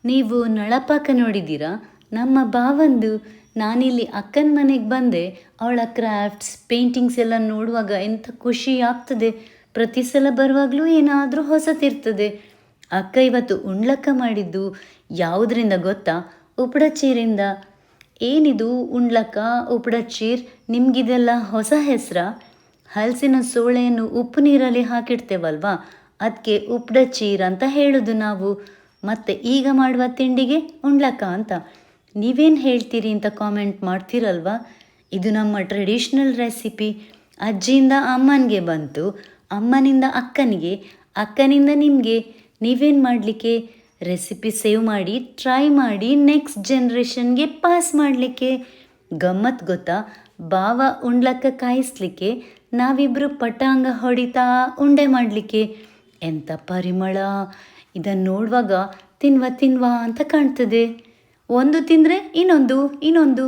ನೀವು ನಳಪಾಕ ನೋಡಿದ್ದೀರಾ? ನಮ್ಮ ಭಾವಂದು ನಾನಿಲ್ಲಿ ಅಕ್ಕನ ಮನೆಗೆ ಬಂದೆ. ಅವಳ ಕ್ರಾಫ್ಟ್ಸ್ ಪೇಂಟಿಂಗ್ಸ್ ಎಲ್ಲ ನೋಡುವಾಗ ಎಂಥ ಖುಷಿ ಆಗ್ತದೆ. ಪ್ರತಿ ಸಲ ಬರುವಾಗಲೂ ಏನಾದರೂ ಹೊಸತಿರ್ತದೆ. ಅಕ್ಕ ಇವತ್ತು ಉಣ್ಲಕ್ಕ ಮಾಡಿದ್ದು ಯಾವುದರಿಂದ ಗೊತ್ತಾ? ಉಪ್ಡಚೀರಿಂದ. ಏನಿದು ಉಣ್ಲಕ್ಕ ಉಪ್ಡಚೀರ್? ನಿಮಗಿದೆಲ್ಲ ಹೊಸ ಹೆಸರಾ? ಹಲಸಿನ ಸೋಳೆಯನ್ನು ಉಪ್ಪು ನೀರಲ್ಲಿ ಹಾಕಿಡ್ತೇವಲ್ವಾ, ಅದಕ್ಕೆ ಉಪ್ಡಚೀರ್ ಅಂತ ಹೇಳೋದು ನಾವು. ಮತ್ತು ಈಗ ಮಾಡುವ ತಿಂಡಿಗೆ ಉಣ್ಲಕ್ಕ ಅಂತ. ನೀವೇನು ಹೇಳ್ತೀರಿ ಅಂತ ಕಾಮೆಂಟ್ ಮಾಡ್ತೀರಲ್ವಾ? ಇದು ನಮ್ಮ ಟ್ರೆಡಿಷ್ನಲ್ ರೆಸಿಪಿ. ಅಜ್ಜಿಯಿಂದ ಅಮ್ಮನಿಗೆ ಬಂತು, ಅಮ್ಮನಿಂದ ಅಕ್ಕನಿಗೆ, ಅಕ್ಕನಿಂದ ನಿಮಗೆ. ನೀವೇನು ಮಾಡಲಿಕ್ಕೆ? ರೆಸಿಪಿ ಸೇವ್ ಮಾಡಿ, ಟ್ರೈ ಮಾಡಿ, ನೆಕ್ಸ್ಟ್ ಜನ್ರೇಷನ್ಗೆ ಪಾಸ್ ಮಾಡಲಿಕ್ಕೆ. ಗಮ್ಮತ್ತು ಗೊತ್ತಾ? ಭಾವ ಉಣ್ಲಕ್ಕ ಕಾಯಿಸ್ಲಿಕ್ಕೆ, ನಾವಿಬ್ಬರು ಪಟಾಂಗ ಹೊಡಿತಾ ಉಂಡೆ ಮಾಡಲಿಕ್ಕೆ. ಎಂಥ ಪರಿಮಳ! ಇದನ್ನು ನೋಡುವಾಗ ತಿನ್ವಾ ತಿನ್ವಾ ಅಂತ ಕಾಣ್ತದೆ. ಒಂದು ತಿಂದರೆ ಇನ್ನೊಂದು ಇನ್ನೊಂದು.